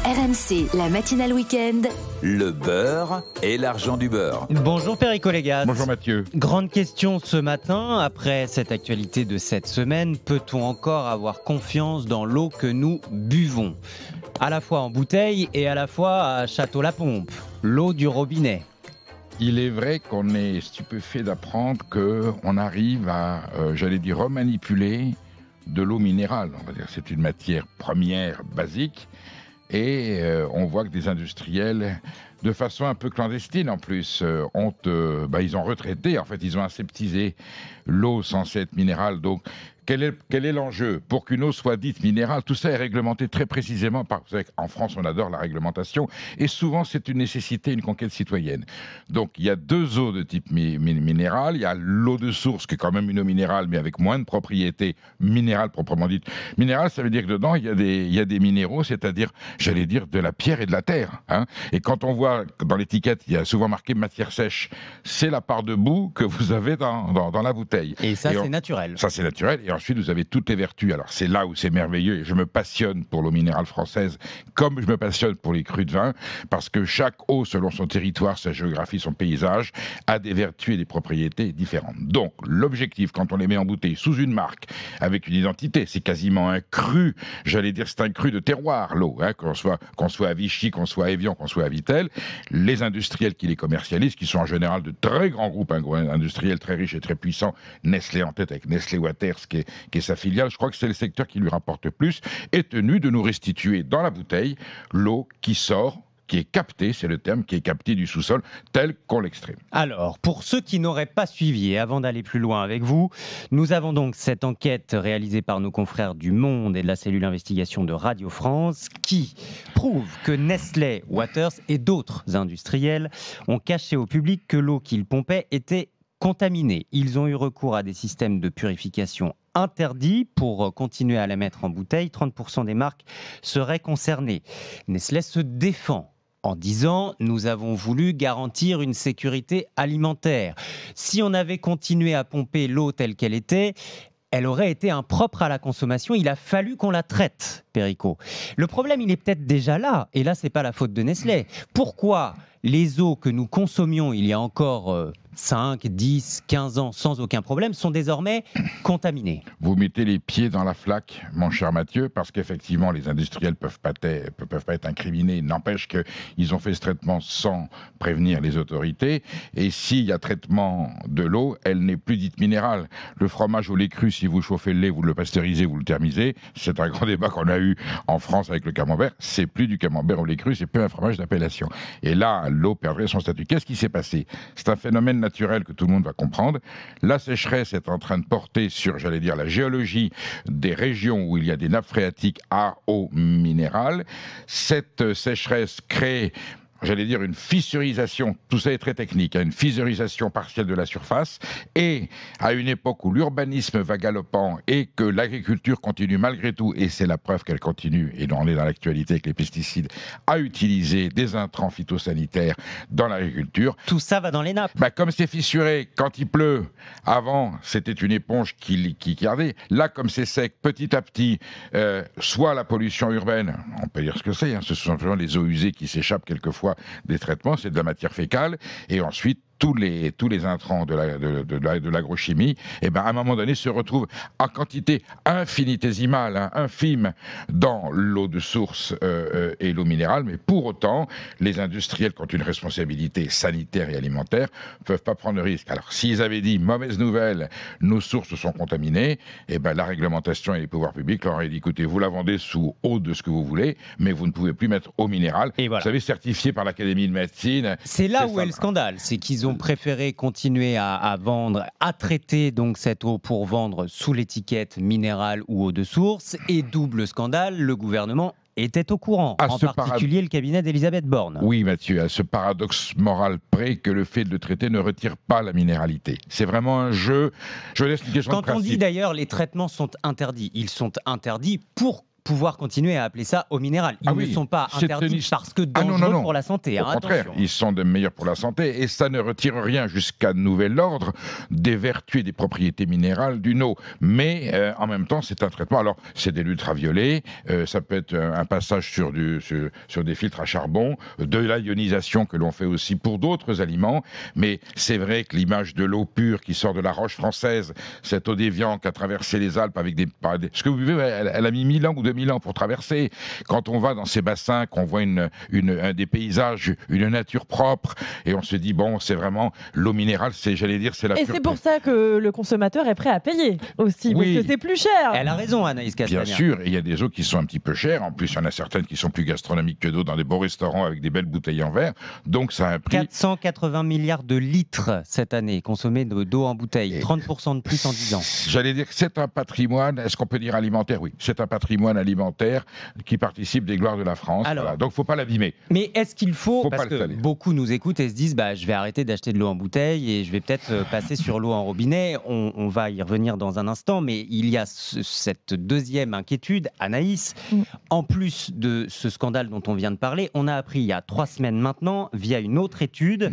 RMC, la matinale week-end. Le beurre et l'argent du beurre. Bonjour Perico Légas. Bonjour Mathieu. Grande question ce matin, après cette actualité de cette semaine, peut-on encore avoir confiance dans l'eau que nous buvons ? À la fois en bouteille et à la fois à Château-la-Pompe, l'eau du robinet. Il est vrai qu'on est stupéfait d'apprendre qu'on arrive à, remanipuler de l'eau minérale. On va dire, c'est une matière première basique. Et on voit que des industriels, de façon un peu clandestine en plus, ils ont retraité, en fait, ils ont aseptisé l'eau censée être minérale. Donc, quel est l'enjeu ? Pour qu'une eau soit dite minérale, tout ça est réglementé très précisément. Vous savez qu'en France, on adore la réglementation. Et souvent, c'est une nécessité, une conquête citoyenne. Donc, il y a deux eaux de type minéral. Il y a l'eau de source, qui est quand même une eau minérale, mais avec moins de propriétés minérales proprement dites. Minéral, ça veut dire que dedans, il y a des minéraux, c'est-à-dire, de la pierre et de la terre. Hein. Et quand on voit dans l'étiquette, il y a souvent marqué matière sèche, c'est la part de boue que vous avez dans la bouteille. Et ça, c'est naturel. Ça, c'est naturel. Et ensuite, vous avez toutes les vertus. Alors, c'est là où c'est merveilleux. Et je me passionne pour l'eau minérale française, comme je me passionne pour les crus de vin, parce que chaque eau, selon son territoire, sa géographie, son paysage, a des vertus et des propriétés différentes. Donc, l'objectif, quand on les met en bouteille sous une marque, avec une identité, c'est quasiment un cru. C'est un cru de terroir, l'eau. Hein, qu'on soit à Vichy, qu'on soit à Évian, qu'on soit à Vittel. Les industriels qui les commercialisent, qui sont en général de très grands groupes industriels très riches et très puissants, Nestlé en tête avec Nestlé Waters, qui est sa filiale, je crois que c'est le secteur qui lui rapporte le plus, est tenu de nous restituer dans la bouteille l'eau qui sort, qui est captée, c'est le terme, qui est captée du sous-sol, tel qu'on l'extrait. Alors, pour ceux qui n'auraient pas suivi, et avant d'aller plus loin avec vous, nous avons donc cette enquête réalisée par nos confrères du Monde et de la cellule investigation de Radio France, qui prouve que Nestlé Waters et d'autres industriels ont caché au public que l'eau qu'ils pompaient était contaminés. Ils ont eu recours à des systèmes de purification interdits pour continuer à la mettre en bouteille. 30% des marques seraient concernées. Nestlé se défend en disant « Nous avons voulu garantir une sécurité alimentaire. Si on avait continué à pomper l'eau telle qu'elle était, elle aurait été impropre à la consommation. Il a fallu qu'on la traite, Perico. » Le problème, il est peut-être déjà là. Et là, ce n'est pas la faute de Nestlé. Pourquoi les eaux que nous consommions il y a encore 5, 10, 15 ans sans aucun problème sont désormais contaminées? Vous mettez les pieds dans la flaque, mon cher Mathieu, parce qu'effectivement, les industriels peuvent pas être incriminés. N'empêche qu'ils ont fait ce traitement sans prévenir les autorités. Et s'il y a traitement de l'eau, elle n'est plus dite minérale. Le fromage au lait cru, si vous chauffez le lait, vous le pasteurisez, vous le thermisez. C'est un grand débat qu'on a eu en France avec le camembert. C'est plus du camembert au lait cru, c'est plus un fromage d'appellation. Et là, l'eau perdrait son statut. Qu'est-ce qui s'est passé ? C'est un phénomène naturel que tout le monde va comprendre. La sécheresse est en train de porter sur, la géologie des régions où il y a des nappes phréatiques à eau minérale. Cette sécheresse crée une fissurisation, tout ça est très technique, une fissurisation partielle de la surface, et à une époque où l'urbanisme va galopant et que l'agriculture continue malgré tout, et c'est la preuve qu'elle continue, et on est dans l'actualité avec les pesticides, à utiliser des intrants phytosanitaires dans l'agriculture. Tout ça va dans les nappes. Comme c'est fissuré, quand il pleut, avant c'était une éponge qui gardait, là comme c'est sec, petit à petit, soit la pollution urbaine, on peut dire ce que c'est, ce sont simplement les eaux usées qui s'échappent quelquefois des traitements, c'est de la matière fécale, et ensuite tous les intrants de l'agrochimie, à un moment donné, se retrouvent en quantité infinitésimale, infime, dans l'eau de source et l'eau minérale. Mais pour autant, les industriels qui ont une responsabilité sanitaire et alimentaire ne peuvent pas prendre le risque. Alors, s'ils avaient dit, mauvaise nouvelle, nos sources sont contaminées, la réglementation et les pouvoirs publics leur auraient dit, écoutez, vous la vendez sous eau de ce que vous voulez, mais vous ne pouvez plus mettre eau minérale. Et voilà. Vous savez, certifié par l'Académie de médecine. C'est là où est le scandale, c'est qu'ils ont préféré continuer à vendre, à traiter donc cette eau pour vendre sous l'étiquette minérale ou eau de source. Et double scandale, le gouvernement était au courant, en particulier le cabinet d'Elisabeth Borne. Oui, Mathieu, à ce paradoxe moral près que le fait de le traiter ne retire pas la minéralité. C'est vraiment un jeu. Je laisse une question de principe. Quand on dit d'ailleurs les traitements sont interdits, ils sont interdits pour pouvoir continuer à appeler ça eau minérale. Ils ne sont pas interdits parce que dangereux pour la santé. Au contraire, ils sont de meilleurs pour la santé et ça ne retire rien jusqu'à nouvel ordre des vertus et des propriétés minérales d'une eau. Mais en même temps, c'est un traitement. Alors, c'est de l'ultraviolet, ça peut être un passage sur des filtres à charbon, de la ionisation que l'on fait aussi pour d'autres aliments. Mais c'est vrai que l'image de l'eau pure qui sort de la roche française, cette eau d'Évian qui a traversé les Alpes avec ce que vous vivez, elle a mis 1000 ans ou 2000 ans pour traverser. Quand on va dans ces bassins, qu'on voit des paysages, une nature propre, et on se dit, bon, c'est vraiment l'eau minérale, c'est la Et c'est pour ça que le consommateur est prêt à payer aussi, parce que c'est plus cher. Elle a raison, Anaïs Castagna. Bien sûr, et il y a des eaux qui sont un petit peu chères. En plus, il y en a certaines qui sont plus gastronomiques que d'autres dans des beaux restaurants avec des belles bouteilles en verre. Donc, ça a un prix. 480 milliards de litres cette année consommés d'eau en bouteille, 30% de plus en 10 ans. J'allais dire que c'est un patrimoine, est-ce qu'on peut dire alimentaire? Oui, c'est un patrimoine alimentaire qui participe des gloires de la France. Alors, voilà. Donc, il ne faut pas l'abîmer. Mais est-ce qu'il faut parce que beaucoup nous écoutent et se disent, je vais arrêter d'acheter de l'eau en bouteille et je vais peut-être passer sur l'eau en robinet. On va y revenir dans un instant, mais il y a cette deuxième inquiétude, Anaïs. En plus de ce scandale dont on vient de parler, on a appris il y a 3 semaines maintenant, via une autre étude,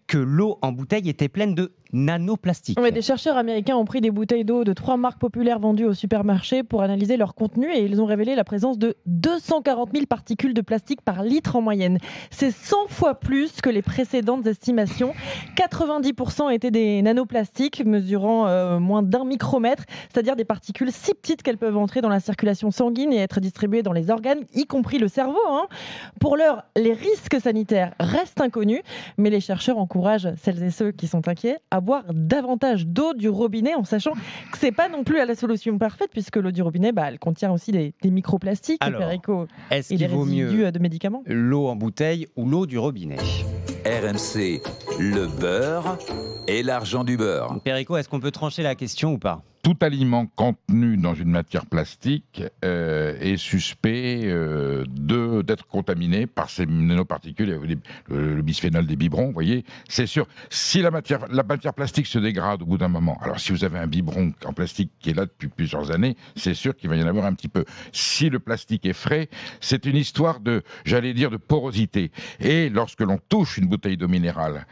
que l'eau en bouteille était pleine de nanoplastiques. Ouais, des chercheurs américains ont pris des bouteilles d'eau de 3 marques populaires vendues au supermarché pour analyser leur contenu et ils ont révélé la présence de 240 000 particules de plastique par litre en moyenne. C'est 100 fois plus que les précédentes estimations. 90% étaient des nanoplastiques mesurant moins d'1 micromètre, c'est-à-dire des particules si petites qu'elles peuvent entrer dans la circulation sanguine et être distribuées dans les organes, y compris le cerveau. Pour l'heure, les risques sanitaires restent inconnus, mais les chercheurs encouragent celles et ceux qui sont inquiets à boire davantage d'eau du robinet en sachant que c'est pas non plus la solution parfaite puisque l'eau du robinet elle contient aussi des microplastiques. Alors, est-ce et des qu'il vaut résidus mieux de médicaments. L'eau en bouteille ou l'eau du robinet? RMC, le beurre et l'argent du beurre. Perico, est-ce qu'on peut trancher la question ou pas? Tout aliment contenu dans une matière plastique est suspect d'être contaminé par ces nanoparticules, le bisphénol des biberons, vous voyez, c'est sûr. Si la matière plastique se dégrade au bout d'un moment, alors si vous avez un biberon en plastique qui est là depuis plusieurs années, c'est sûr qu'il va y en avoir un petit peu. Si le plastique est frais, c'est une histoire de porosité. Et lorsque l'on touche une bouteille d'eau minérale,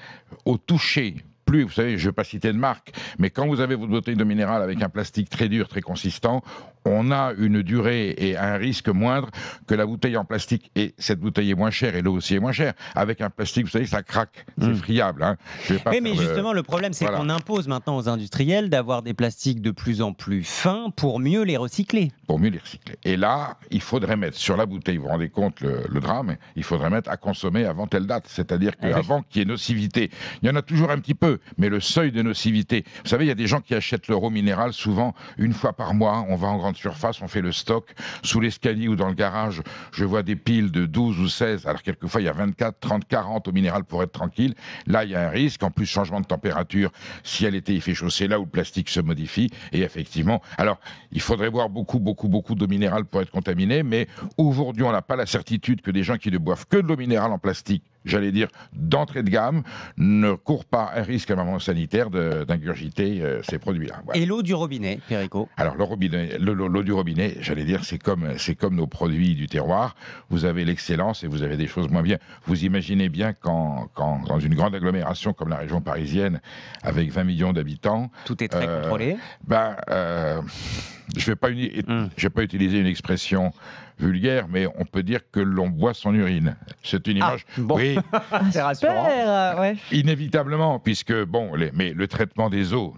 au toucher, vous savez, je ne vais pas citer de marque, mais quand vous avez votre bouteille d'eau minérale avec un plastique très dur, très consistant, on a une durée et un risque moindre que la bouteille en plastique. Et cette bouteille est moins chère et l'eau aussi est moins chère. Avec un plastique, vous savez, ça craque, c'est friable. Oui, mais justement, le problème, c'est qu'on impose maintenant aux industriels d'avoir des plastiques de plus en plus fins pour mieux les recycler. Et là, il faudrait mettre sur la bouteille, vous vous rendez compte le drame, il faudrait mettre à consommer avant telle date. C'est-à-dire qu'avant qu'il y ait nocivité, il y en a toujours un petit peu, mais le seuil de nocivité. Vous savez, il y a des gens qui achètent leur eau minérale souvent une fois par mois. On va en grande surface, on fait le stock. Sous l'escalier ou dans le garage, je vois des piles de 12 ou 16. Alors quelquefois, il y a 24, 30, 40 eau minérale pour être tranquille. Là, il y a un risque. En plus, changement de température. Si à l'été, il fait chaud, c'est là où le plastique se modifie. Et effectivement, alors, il faudrait boire beaucoup d'eau minérale pour être contaminé. Mais aujourd'hui, on n'a pas la certitude que des gens qui ne boivent que de l'eau minérale en plastique, j'allais dire d'entrée de gamme, ne courent pas un risque à un moment sanitaire d'ingurgiter ces produits-là. Voilà. Et l'eau du robinet, Perico? Alors l'eau du robinet, j'allais dire, c'est comme nos produits du terroir. Vous avez l'excellence et vous avez des choses moins bien. Vous imaginez bien quand dans une grande agglomération comme la région parisienne, avec 20 millions d'habitants... Tout est très contrôlé. Je vais pas utiliser une expression vulgaire, mais on peut dire que l'on boit son urine. C'est une image... Oui, c'est rassurant. Ouais. Inévitablement, puisque, mais le traitement des eaux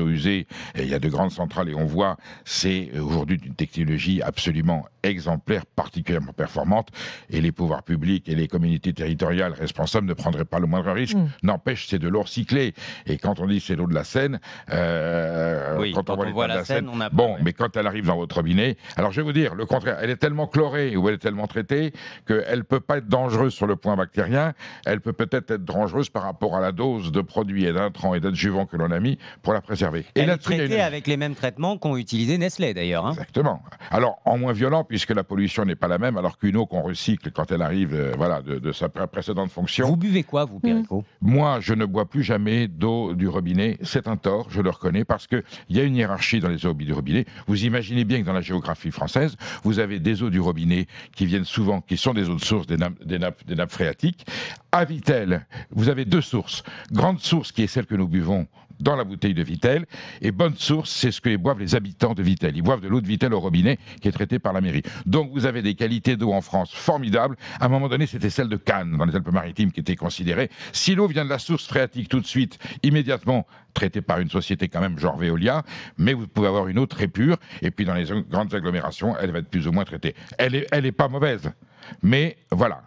usées, et il y a de grandes centrales et on voit, c'est aujourd'hui une technologie absolument exemplaire, particulièrement performante, et les pouvoirs publics et les communautés territoriales responsables ne prendraient pas le moindre risque. N'empêche, c'est de l'eau recyclée. Et quand on dit c'est l'eau de la Seine, quand on voit la Seine, on a pas... mais quand elle arrive dans votre robinet, alors je vais vous dire, le contraire, elle est tellement tellement chlorée ou elle est tellement traitée qu'elle ne peut pas être dangereuse sur le point bactérien, elle peut peut-être être dangereuse par rapport à la dose de produits et d'intrants et d'adjuvants que l'on a mis pour la préserver. Elle est traitée avec les mêmes traitements qu'ont utilisé Nestlé d'ailleurs. Hein. Exactement. Alors en moins violent puisque la pollution n'est pas la même, alors qu'une eau qu'on recycle quand elle arrive de sa précédente fonction. Vous buvez quoi, vous, Perico ? Moi, je ne bois plus jamais d'eau du robinet. C'est un tort, je le reconnais, parce qu'il y a une hiérarchie dans les eaux du robinet. Vous imaginez bien que dans la géographie française, vous avez des eaux du robinet qui viennent souvent, qui sont des eaux de source, des nappes phréatiques. À Vittel, vous avez deux sources. Grande source qui est celle que nous buvons dans la bouteille de Vittel, et bonne source, c'est ce que boivent les habitants de Vittel. Ils boivent de l'eau de Vittel au robinet qui est traitée par la mairie. Donc vous avez des qualités d'eau en France formidables. À un moment donné, c'était celle de Cannes, dans les Alpes-Maritimes, qui était considérée. Si l'eau vient de la source phréatique tout de suite, immédiatement, traitée par une société quand même genre Veolia, mais vous pouvez avoir une eau très pure, et puis dans les grandes agglomérations, elle va être plus ou moins traitée. Elle est pas mauvaise. Mais voilà,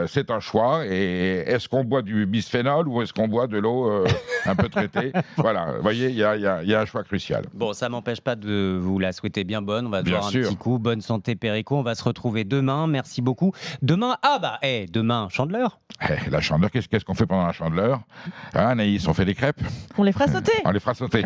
c'est un choix. Et est-ce qu'on boit du bisphénol ou est-ce qu'on boit de l'eau un peu traitée? Voilà, vous voyez, il y a un choix crucial. Bon, ça m'empêche pas de vous la souhaiter bien bonne. On va bien voir un sûr. petit coup. Bonne santé, Perico. On va se retrouver demain. Merci beaucoup. Demain, demain, Chandeleur. La Chandeleur, qu'est-ce qu'on fait pendant la Chandeleur? Anaïs, on fait des crêpes? On les fera sauter. On les fera sauter.